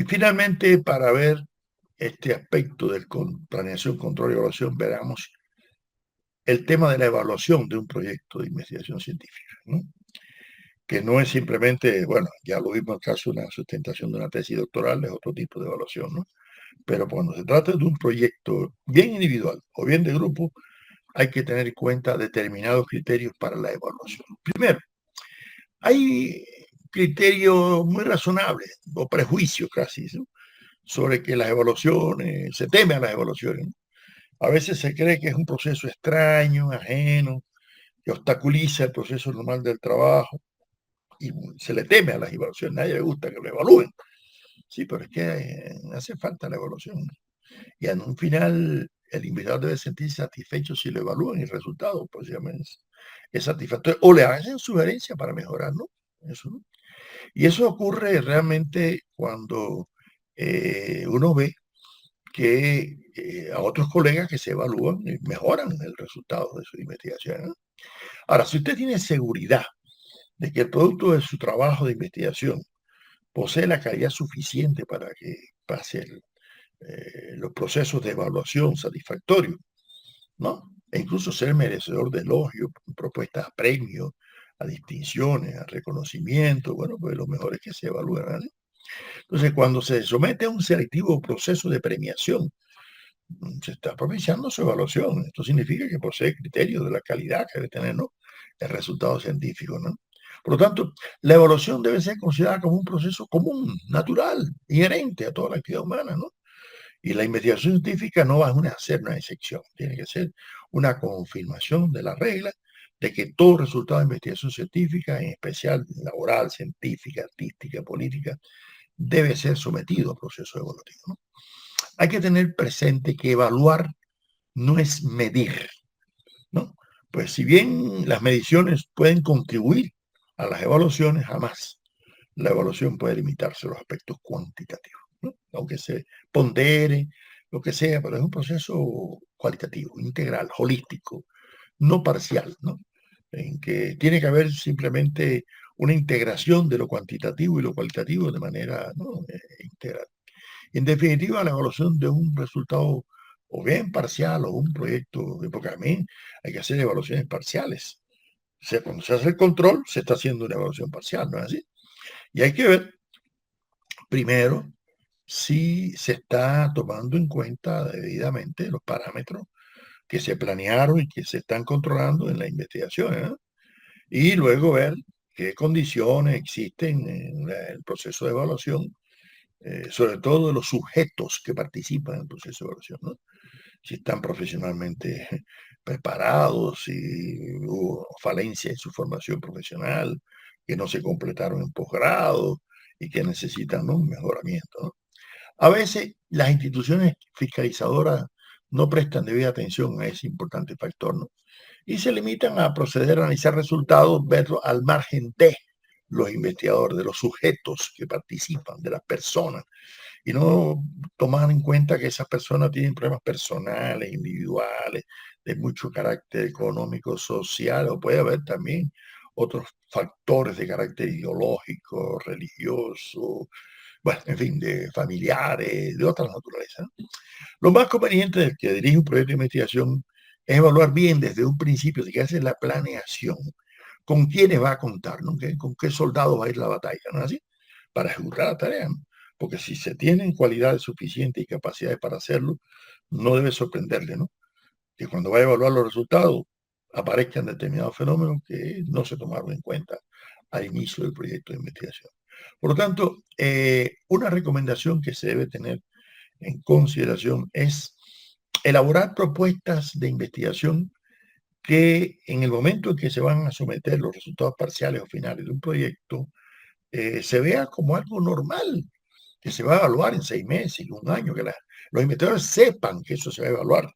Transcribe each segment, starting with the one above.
Y finalmente, para ver este aspecto de planeación, control y evaluación, veamos el tema de la evaluación de un proyecto de investigación científica, ¿no? Que no es simplemente, bueno, ya lo vimos en el caso de una sustentación de una tesis doctoral, es otro tipo de evaluación, ¿no? Pero cuando se trata de un proyecto bien individual o bien de grupo, hay que tener en cuenta determinados criterios para la evaluación. Primero, hay criterios muy razonables o prejuicios casi, ¿no?, sobre que las evaluaciones, se teme a las evaluaciones, ¿no? A veces se cree que es un proceso extraño, ajeno, que obstaculiza el proceso normal del trabajo y se le teme a las evaluaciones. Nadie le gusta que lo evalúen. Sí, pero es que hace falta la evaluación. Y en un final, el investigador debe sentirse satisfecho si lo evalúan y el resultado, pues, es satisfactorio. O le hacen sugerencias para mejorar, ¿no? Eso, ¿no? Y eso ocurre realmente cuando uno ve que a otros colegas que se evalúan y mejoran el resultado de su investigación, ¿no? Ahora, si usted tiene seguridad de que el producto de su trabajo de investigación posee la calidad suficiente para que pase los procesos de evaluación satisfactorios, ¿no? E incluso ser merecedor de elogios, propuestas a premios, a distinciones, a reconocimiento, bueno, pues lo mejor es que se evalúen, ¿vale? Entonces, cuando se somete a un selectivo proceso de premiación, se está propiciando su evaluación. Esto significa que posee criterios de la calidad que debe tener, ¿no?, el resultado científico, ¿no? Por lo tanto, la evaluación debe ser considerada como un proceso común, natural, inherente a toda la actividad humana, ¿no? Y la investigación científica no va a ser una excepción, tiene que ser una confirmación de la regla de que todo resultado de investigación científica, en especial laboral, científica, artística, política, debe ser sometido a proceso evaluativo, ¿no? Hay que tener presente que evaluar no es medir, ¿no? Pues si bien las mediciones pueden contribuir a las evaluaciones, jamás la evaluación puede limitarse a los aspectos cuantitativos, ¿no? Aunque se pondere, lo que sea, pero es un proceso cualitativo, integral, holístico, no parcial, ¿no? En que tiene que haber simplemente una integración de lo cuantitativo y lo cualitativo de manera, ¿no?, integral. En definitiva, la evaluación de un resultado o bien parcial o un proyecto, porque a mí hay que hacer evaluaciones parciales. O sea, cuando se hace el control, se está haciendo una evaluación parcial, ¿no es así? Y hay que ver primero si se está tomando en cuenta debidamente los parámetros que se planearon y que se están controlando en la investigación, ¿no? Y luego ver qué condiciones existen en el proceso de evaluación, sobre todo de los sujetos que participan en el proceso de evaluación, ¿no? Si están profesionalmente preparados, si hubo falencia en su formación profesional, que no se completaron en posgrado y que necesitan, ¿no?, un mejoramiento, ¿no? A veces las instituciones fiscalizadoras no prestan debida atención a ese importante factor, ¿no? Y se limitan a proceder a analizar resultados, verlos al margen de los investigadores, de los sujetos que participan, de las personas, y no tomar en cuenta que esas personas tienen problemas personales, individuales, de mucho carácter económico, social, o puede haber también otros factores de carácter ideológico, religioso, bueno, en fin, de familiares, de otras naturalezas, ¿no? Lo más conveniente del que dirige un proyecto de investigación es evaluar bien desde un principio, de que hace la planeación, con quiénes va a contar, ¿no?, con qué soldados va a ir la batalla, ¿no es así? Para ejecutar la tarea, ¿no? Porque si se tienen cualidades suficientes y capacidades para hacerlo, no debe sorprenderle, ¿no?, que cuando va a evaluar los resultados aparezcan determinados fenómenos que no se tomaron en cuenta al inicio del proyecto de investigación. Por lo tanto, una recomendación que se debe tener en consideración es elaborar propuestas de investigación que en el momento en que se van a someter los resultados parciales o finales de un proyecto, se vea como algo normal, que se va a evaluar en 6 meses, en un año, que los investigadores sepan que eso se va a evaluar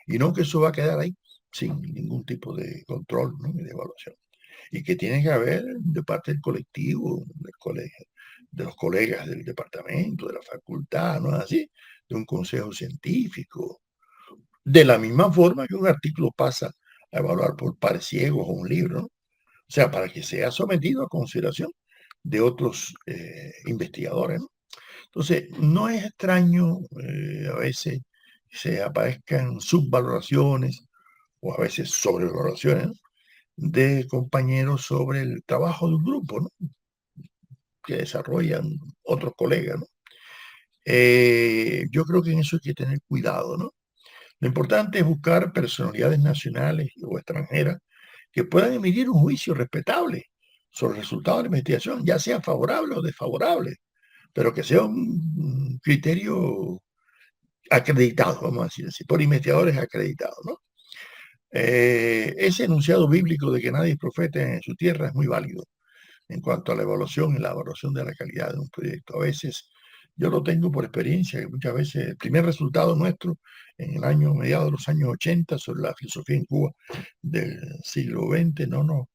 y no que eso va a quedar ahí sin ningún tipo de control, ¿no?, y de evaluación. Y que tiene que haber de parte del colectivo, del colegio, de los colegas del departamento, de la facultad, ¿no es así?, de un consejo científico, de la misma forma que un artículo pasa a evaluar por pares ciegos o un libro, ¿no? O sea, para que sea sometido a consideración de otros investigadores, ¿no? Entonces, no es extraño a veces se aparezcan subvaloraciones o a veces sobrevaloraciones, ¿no?, de compañeros sobre el trabajo de un grupo, ¿no?, que desarrollan otros colegas, ¿no? Yo creo que en eso hay que tener cuidado, ¿no? Lo importante es buscar personalidades nacionales o extranjeras que puedan emitir un juicio respetable sobre el resultado de la investigación, ya sea favorable o desfavorable, pero que sea un criterio acreditado, vamos a decir así, por investigadores acreditados, ¿no? Ese enunciado bíblico de que nadie es profeta en su tierra es muy válido en cuanto a la evaluación y la evaluación de la calidad de un proyecto. A veces, yo lo tengo por experiencia, que muchas veces el primer resultado nuestro en el año, mediados de los años 80, sobre la filosofía en Cuba del siglo XX, no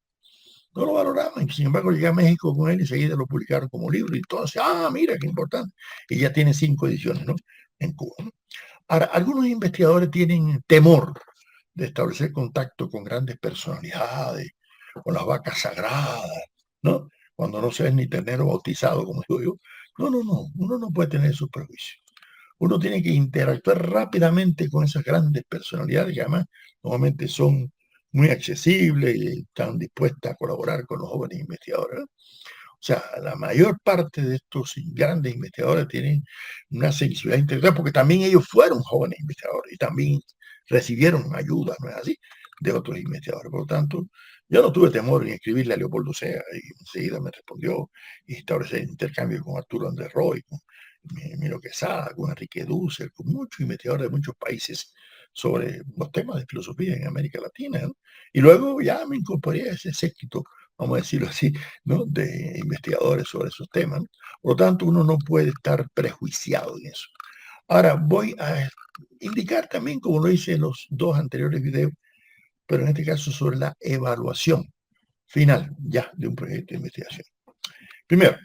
lo valoraban. Sin embargo, llegué a México con él y enseguida lo publicaron como libro. Y todos, mira, qué importante. Y ya tiene 5 ediciones, ¿no?, en Cuba, ¿no? Ahora, algunos investigadores tienen temor de establecer contacto con grandes personalidades, con las vacas sagradas, ¿no?, cuando no se es ni ternero bautizado, como digo yo. No, uno no puede tener esos prejuicios. Uno tiene que interactuar rápidamente con esas grandes personalidades que además normalmente son muy accesibles y están dispuestas a colaborar con los jóvenes investigadores, ¿no? O sea, la mayor parte de estos grandes investigadores tienen una sensibilidad intelectual porque también ellos fueron jóvenes investigadores y también recibieron ayuda, ¿no es así?, de otros investigadores. Por lo tanto, yo no tuve temor en escribirle a Leopoldo Sea y enseguida me respondió y establecer intercambio con Arturo Andrés Roy, con Miro Quesada, con Enrique Dussel, con muchos investigadores de muchos países sobre los temas de filosofía en América Latina, ¿no? Y luego ya me incorporé a ese séquito, vamos a decirlo así, ¿no?, de investigadores sobre esos temas, ¿no? Por lo tanto, uno no puede estar prejuiciado en eso. Ahora, voy a indicar también, como lo hice en los 2 anteriores videos, pero en este caso sobre la evaluación final ya de un proyecto de investigación. Primero,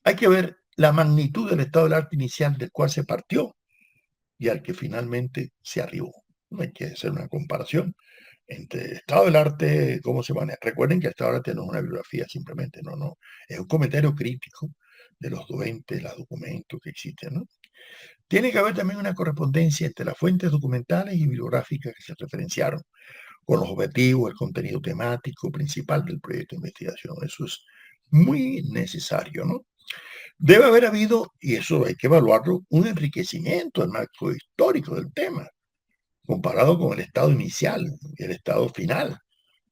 hay que ver la magnitud del estado del arte inicial del cual se partió y al que finalmente se arribó. No hay que hacer una comparación entre el estado del arte, cómo se maneja. Recuerden que el estado del arte no es una bibliografía simplemente, no. Es un comentario crítico de los los documentos que existen, ¿no? Tiene que haber también una correspondencia entre las fuentes documentales y bibliográficas que se referenciaron con los objetivos, el contenido temático principal del proyecto de investigación. Eso es muy necesario, ¿no? Debe haber habido, y eso hay que evaluarlo, un enriquecimiento del marco histórico del tema, comparado con el estado inicial y el estado final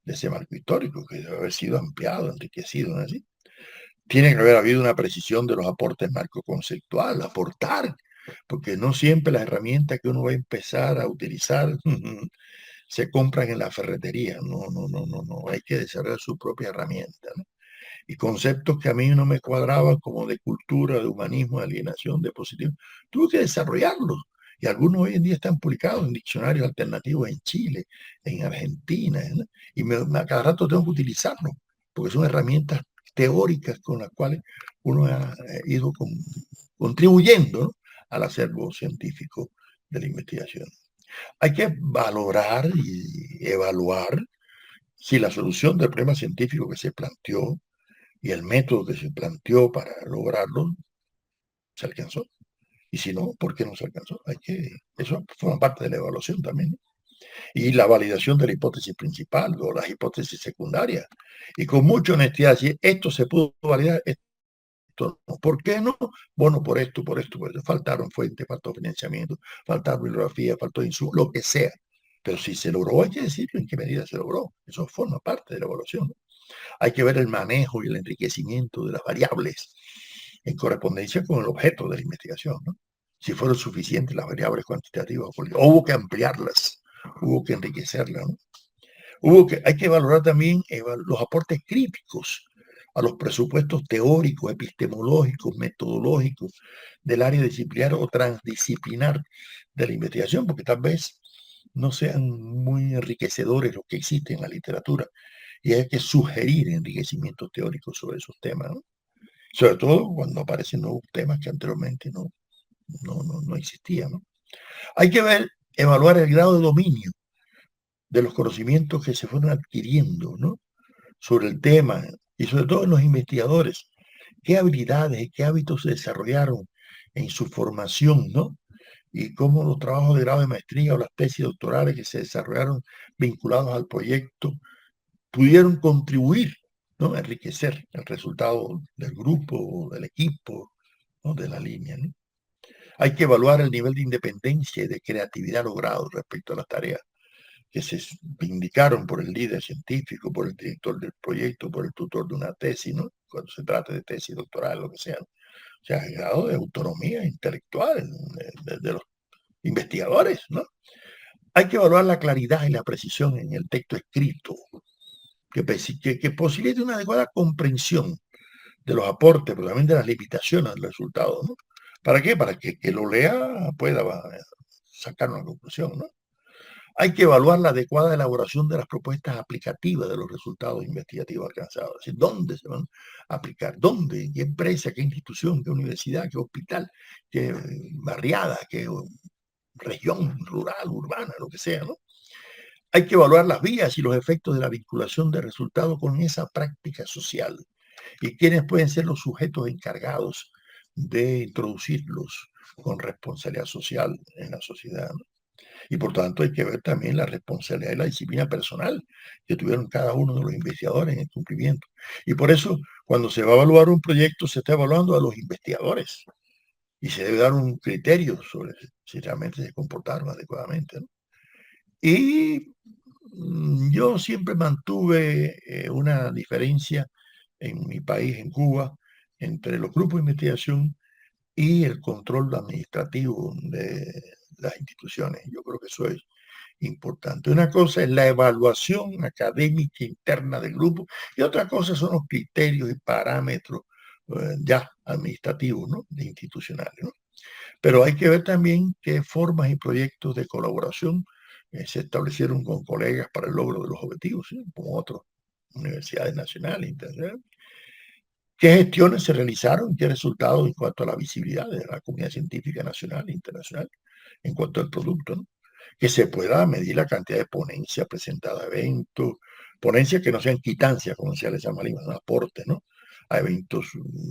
de ese marco histórico, que debe haber sido ampliado, enriquecido, ¿no es así? Tiene que haber habido una precisión de los aportes marco conceptual, aportar, porque no siempre las herramientas que uno va a empezar a utilizar se compran en la ferretería. No. Hay que desarrollar su propia herramienta, ¿no? Y conceptos que a mí no me cuadraban, como de cultura, de humanismo, de alienación, de positivo, tuve que desarrollarlos. Y algunos hoy en día están publicados en diccionarios alternativos en Chile, en Argentina, ¿no? Y a cada rato tengo que utilizarlos, porque son herramientas teóricas con las cuales uno ha ido contribuyendo, ¿no?, al acervo científico de la investigación. Hay que valorar y evaluar si la solución del problema científico que se planteó y el método que se planteó para lograrlo se alcanzó. Y si no, ¿por qué no se alcanzó? Eso forma parte de la evaluación también, ¿no? Y la validación de la hipótesis principal o las hipótesis secundarias. Y con mucha honestidad decir, esto se pudo validar, esto no. ¿Por qué no? Bueno, por esto. Faltaron fuentes, faltó financiamiento, faltó bibliografía, faltó insumos, lo que sea. Pero si se logró, hay que decirlo en qué medida se logró. Eso forma parte de la evaluación, ¿no? Hay que ver el manejo y el enriquecimiento de las variables en correspondencia con el objeto de la investigación, ¿no? Si fueron suficientes las variables cuantitativas, o hubo que ampliarlas, hubo que enriquecerlas, ¿no? Hay que valorar también los aportes críticos a los presupuestos teóricos, epistemológicos, metodológicos del área disciplinar o transdisciplinar de la investigación, porque tal vez no sean muy enriquecedores los que existen en la literatura y hay que sugerir enriquecimientos teóricos sobre esos temas, ¿no? Sobre todo cuando aparecen nuevos temas que anteriormente no existían, ¿no? Hay que evaluar el grado de dominio de los conocimientos que se fueron adquiriendo, ¿no?, sobre el tema y sobre todo en los investigadores. ¿Qué habilidades y qué hábitos se desarrollaron en su formación, ¿no? Y cómo los trabajos de grado de maestría o las tesis doctorales que se desarrollaron vinculados al proyecto pudieron contribuir, ¿no? A enriquecer el resultado del grupo, del equipo, ¿no? De la línea, ¿no? Hay que evaluar el nivel de independencia y de creatividad logrado respecto a las tareas que se indicaron por el líder científico, por el director del proyecto, por el tutor de una tesis, ¿no? Cuando se trata de tesis doctoral, lo que sea, ¿no? O sea, el grado de autonomía intelectual de los investigadores, ¿no? Hay que evaluar la claridad y la precisión en el texto escrito, que posibilite una adecuada comprensión de los aportes, pero también de las limitaciones del resultado, ¿no? ¿Para qué? Para que lo lea pueda sacar una conclusión, ¿no? Hay que evaluar la adecuada elaboración de las propuestas aplicativas de los resultados investigativos alcanzados. Es decir, ¿dónde se van a aplicar? ¿Dónde? ¿Qué empresa? ¿Qué institución? ¿Qué universidad? ¿Qué hospital? ¿Qué barriada? ¿Qué región rural, urbana? Lo que sea, ¿no? Hay que evaluar las vías y los efectos de la vinculación de resultados con esa práctica social y quiénes pueden ser los sujetos encargados de introducirlos con responsabilidad social en la sociedad, ¿no? Y por tanto hay que ver también la responsabilidad y la disciplina personal que tuvieron cada uno de los investigadores en el cumplimiento. Y por eso, cuando se va a evaluar un proyecto, se está evaluando a los investigadores y se debe dar un criterio sobre si realmente se comportaron adecuadamente, ¿no? Y yo siempre mantuve una diferencia en mi país, en Cuba, entre los grupos de investigación y el control administrativo de las instituciones. Yo creo que eso es importante. Una cosa es la evaluación académica interna del grupo y otra cosa son los criterios y parámetros ya administrativos, ¿no? De institucionales, ¿no? Pero hay que ver también qué formas y proyectos de colaboración se establecieron con colegas para el logro de los objetivos, ¿sí? Como otras universidades nacionales, internacionales. ¿Qué gestiones se realizaron? ¿Qué resultados en cuanto a la visibilidad de la comunidad científica nacional e internacional? En cuanto al producto, ¿no? Que se pueda medir la cantidad de ponencias presentadas a eventos, ponencias que no sean quitancias, como se les llama, un aporte, ¿no? A eventos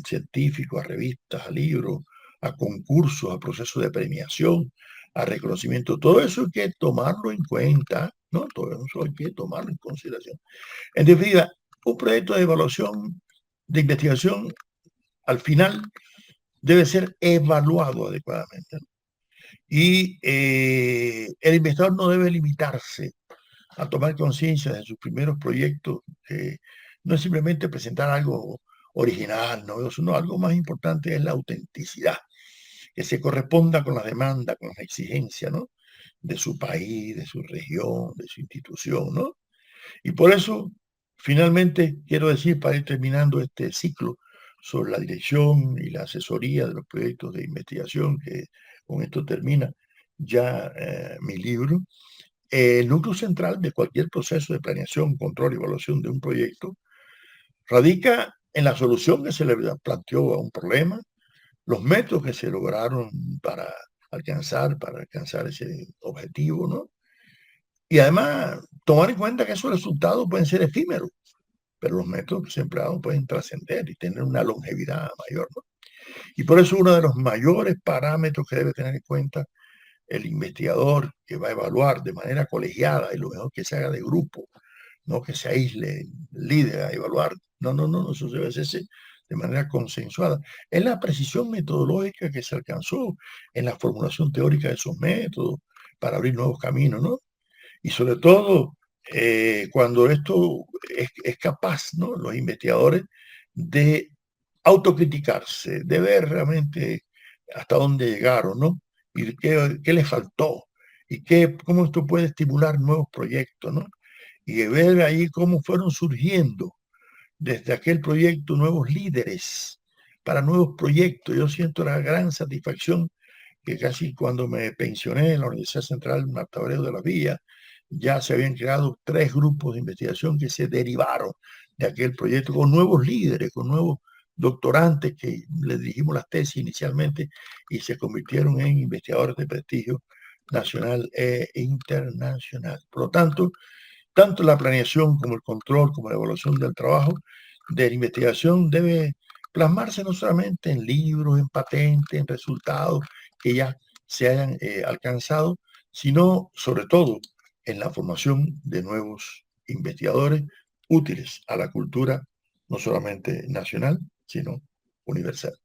científicos, a revistas, a libros, a concursos, a procesos de premiación, a reconocimiento. Todo eso hay que tomarlo en cuenta, ¿no? Todo eso hay que tomarlo en consideración. En definitiva, un proyecto de evaluación, de investigación, al final debe ser evaluado adecuadamente, ¿no? Y el investigador no debe limitarse a tomar conciencia de sus primeros proyectos, que no es simplemente presentar algo original, novedoso, no, algo más importante es la autenticidad, que se corresponda con la demanda, con las exigencias, ¿no? De su país, de su región, de su institución, ¿no? Y por eso, finalmente, quiero decir, para ir terminando este ciclo sobre la dirección y la asesoría de los proyectos de investigación, que con esto termina ya mi libro, el núcleo central de cualquier proceso de planeación, control y evaluación de un proyecto radica en la solución que se le planteó a un problema, los métodos que se lograron para alcanzar ese objetivo, ¿no? Y además, tomar en cuenta que esos resultados pueden ser efímeros, pero los métodos empleados pueden trascender y tener una longevidad mayor, ¿no? Y por eso uno de los mayores parámetros que debe tener en cuenta el investigador que va a evaluar de manera colegiada, y lo mejor que se haga de grupo, no que se aísle el líder a evaluar, no, eso debe hacerse de manera consensuada. Es la precisión metodológica que se alcanzó en la formulación teórica de esos métodos para abrir nuevos caminos, ¿no? Y sobre todo, cuando esto es capaz, ¿no? Los investigadores de autocriticarse, de ver realmente hasta dónde llegaron, ¿no? Y qué les faltó, y cómo esto puede estimular nuevos proyectos, ¿no? Y de ver ahí cómo fueron surgiendo desde aquel proyecto nuevos líderes para nuevos proyectos. Yo siento la gran satisfacción que casi cuando me pensioné en la Universidad Central Marta Abreu de la Villa, ya se habían creado 3 grupos de investigación que se derivaron de aquel proyecto con nuevos líderes, con nuevos doctorantes que les dirigimos las tesis inicialmente y se convirtieron en investigadores de prestigio nacional e internacional. Por lo tanto, tanto la planeación como el control, como la evaluación del trabajo de la investigación debe plasmarse no solamente en libros, en patentes, en resultados que ya se hayan alcanzado, sino sobre todo en la formación de nuevos investigadores útiles a la cultura no solamente nacional, sino universal.